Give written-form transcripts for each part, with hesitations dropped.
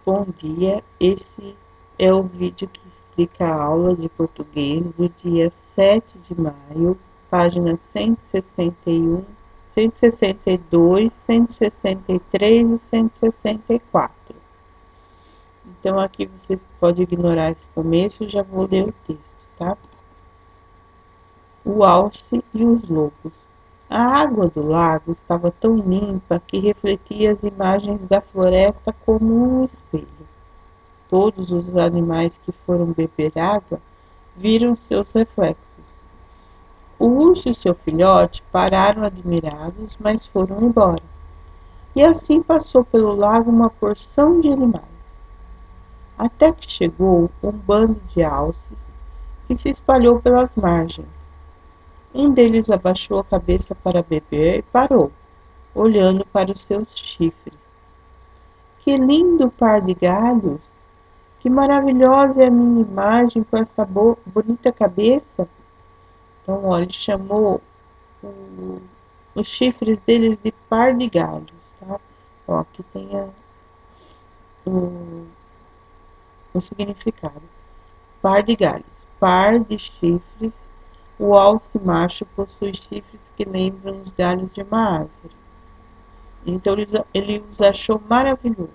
Bom dia, esse é o vídeo que explica a aula de português do dia 7 de maio, páginas 161, 162, 163 e 164. Então aqui você pode ignorar esse começo, eu já vou ler o texto, tá? O alce e os lobos. A água do lago estava tão limpa que refletia as imagens da floresta como um espelho. Todos os animais que foram beber água viram seus reflexos. O urso e seu filhote pararam admirados, mas foram embora. E assim passou pelo lago uma porção de animais, até que chegou um bando de alces que se espalhou pelas margens. Um deles abaixou a cabeça para beber e parou, olhando para os seus chifres. Que lindo par de galhos! Que maravilhosa é a minha imagem com esta bonita cabeça! Então, olha, ele chamou os chifres deles de par de galhos, tá? Ó, aqui tem o significado. Par de galhos, par de chifres. O alce macho possui chifres que lembram os galhos de uma árvore. Então ele os achou maravilhosos.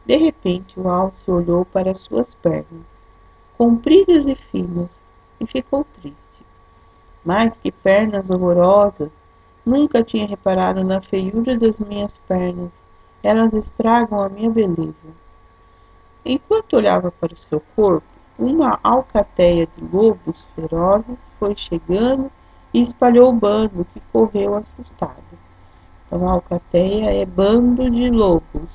De repente, o alce olhou para suas pernas, compridas e finas, e ficou triste. Mas que pernas horrorosas! Nunca tinha reparado na feiura das minhas pernas. Elas estragam a minha beleza. Enquanto olhava para o seu corpo, uma alcateia de lobos ferozes foi chegando e espalhou o bando, que correu assustado. Então, a alcateia é bando de lobos.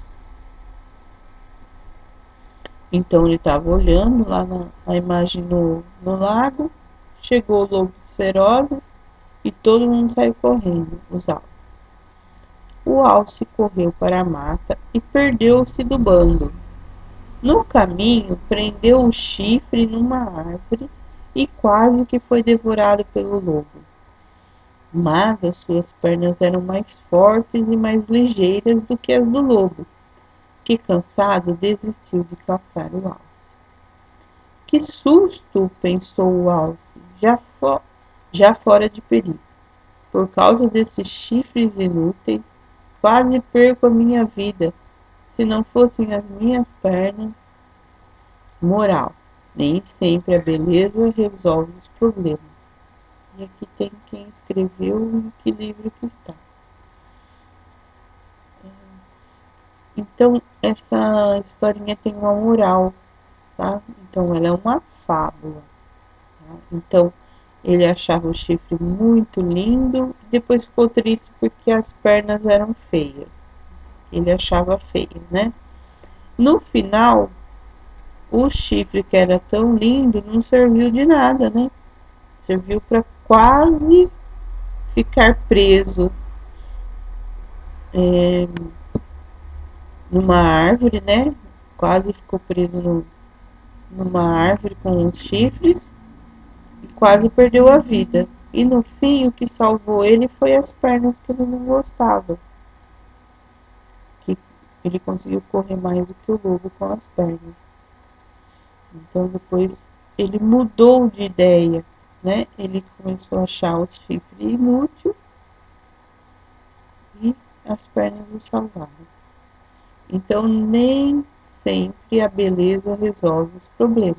Então, ele estava olhando lá na imagem no lago, chegou lobos ferozes e todo mundo saiu correndo, os alces. O alce correu para a mata e perdeu-se do bando. No caminho, prendeu o chifre numa árvore e quase que foi devorado pelo lobo. Mas as suas pernas eram mais fortes e mais ligeiras do que as do lobo, que cansado desistiu de caçar o alce. Que susto! Pensou o alce, já fora de perigo. Por causa desses chifres inúteis, quase perco a minha vida. Se não fossem as minhas pernas. Moral: nem sempre a beleza resolve os problemas. E aqui tem quem escreveu e que livro que está. Então, essa historinha tem uma moral, tá? Então, ela é uma fábula. Tá? Então, ele achava o chifre muito lindo, depois ficou triste porque as pernas eram feias. Ele achava feio, né? No final, o chifre que era tão lindo não serviu de nada, né? Serviu para quase ficar preso numa árvore, né? Quase ficou preso numa árvore com os chifres e quase perdeu a vida. E no fim, o que salvou ele foi as pernas que ele não gostava. Que ele conseguiu correr mais do que o lobo com as pernas. Então depois ele mudou de ideia, né? Ele começou a achar o chifre inútil e as pernas o salvaram. Então nem sempre a beleza resolve os problemas.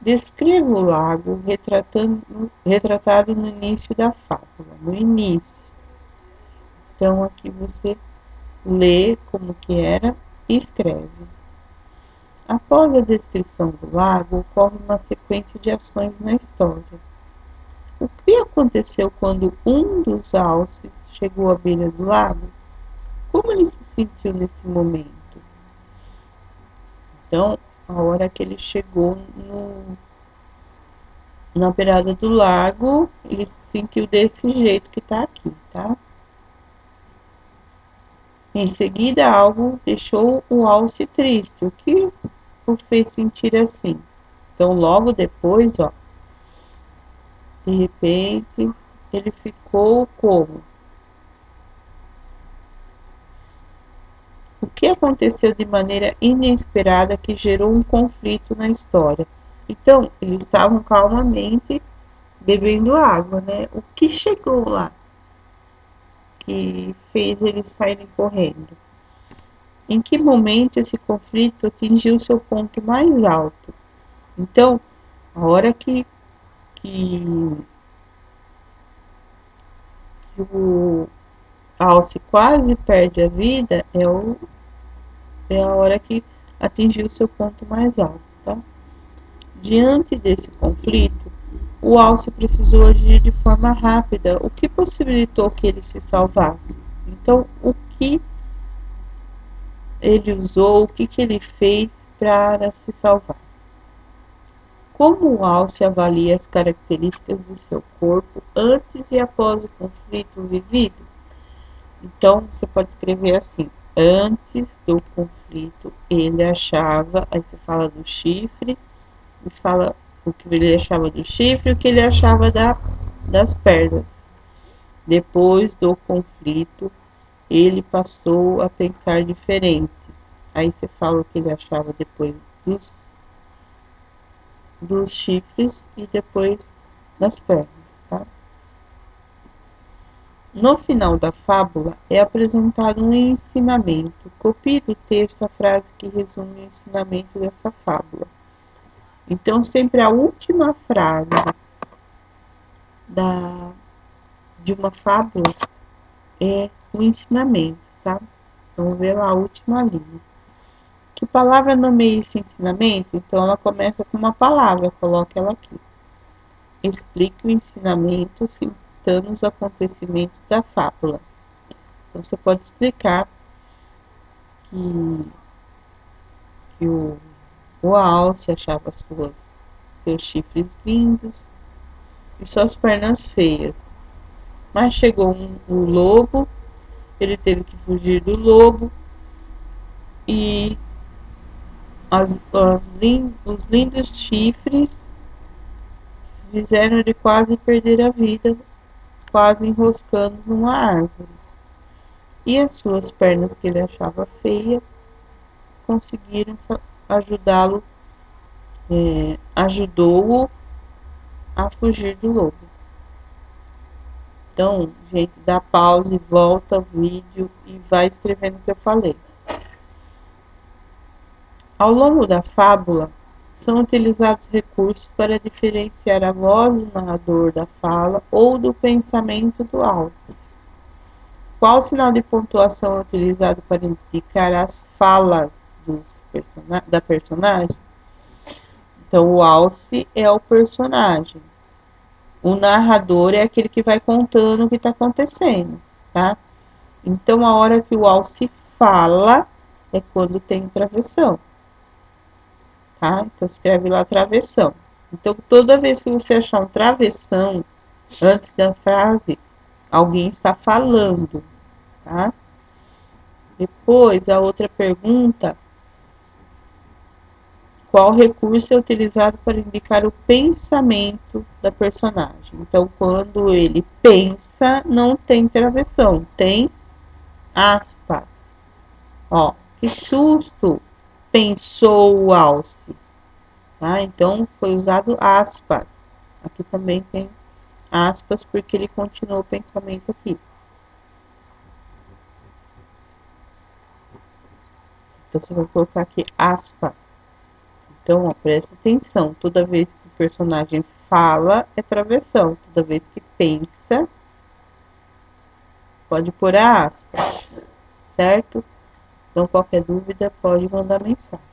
Descreva o lago retratado no início da fábula, no início. Então aqui você lê como que era e escreve. Após a descrição do lago, ocorre uma sequência de ações na história. O que aconteceu quando um dos alces chegou à beira do lago? Como ele se sentiu nesse momento? Então, a hora que ele chegou na beirada do lago, ele se sentiu desse jeito que está aqui, tá? Em seguida, algo deixou o alce triste, o que o fez sentir assim. Então, logo depois, ó, de repente, ele ficou como? O que aconteceu de maneira inesperada que gerou um conflito na história? Então, eles estavam calmamente bebendo água, né? O que chegou lá que fez eles saírem correndo? Em que momento esse conflito atingiu seu ponto mais alto? Então, a hora que, que o Alce quase perde a vida é a hora que atingiu seu ponto mais alto, tá? Diante desse conflito, o Alce precisou agir de forma rápida, o que possibilitou que ele se salvasse. Então, o que ele usou, o que ele fez para se salvar? Como o Alce avalia as características de seu corpo antes e após o conflito vivido? Então, você pode escrever assim: antes do conflito, ele achava, aí você fala do chifre, e fala o que ele achava do chifre e o que ele achava das pernas. Depois do conflito, ele passou a pensar diferente. Aí você fala o que ele achava depois dos chifres e depois das pernas, tá? No final da fábula é apresentado um ensinamento. Copie do texto a frase que resume o ensinamento dessa fábula. Então, sempre a última frase de uma fábula é o ensinamento, tá? Vamos ver lá a última linha. Que palavra nomeia esse ensinamento? Então, ela começa com uma palavra, coloque ela aqui. Explique o ensinamento citando os acontecimentos da fábula. Então, você pode explicar que o Alce achava seus chifres lindos e suas pernas feias. Mas chegou o lobo, ele teve que fugir do lobo e os lindos chifres fizeram ele quase perder a vida, quase enroscando numa árvore. E as suas pernas que ele achava feia conseguiram ajudá-lo, ajudou-o a fugir do lobo. Então, gente, dá pause, volta ao vídeo e vai escrevendo o que eu falei. Ao longo da fábula, são utilizados recursos para diferenciar a voz do narrador da fala ou do pensamento do Alce. Qual sinal de pontuação é utilizado para indicar as falas da personagem? Então, o Alce é o personagem. O narrador é aquele que vai contando o que está acontecendo, tá? Então, a hora que o Alce fala é quando tem travessão, tá? Então, escreve lá travessão. Então, toda vez que você achar um travessão antes da frase, alguém está falando, tá? Depois, a outra pergunta: qual recurso é utilizado para indicar o pensamento da personagem? Então, quando ele pensa, não tem travessão, tem aspas. Ó, que susto! Pensou o Alce. Tá? Então, foi usado aspas. Aqui também tem aspas, porque ele continuou o pensamento aqui. Então, você vai colocar aqui aspas. Então, ó, presta atenção. Toda vez que o personagem fala, é travessão. Toda vez que pensa, pode pôr a aspas. Certo? Então, qualquer dúvida, pode mandar mensagem.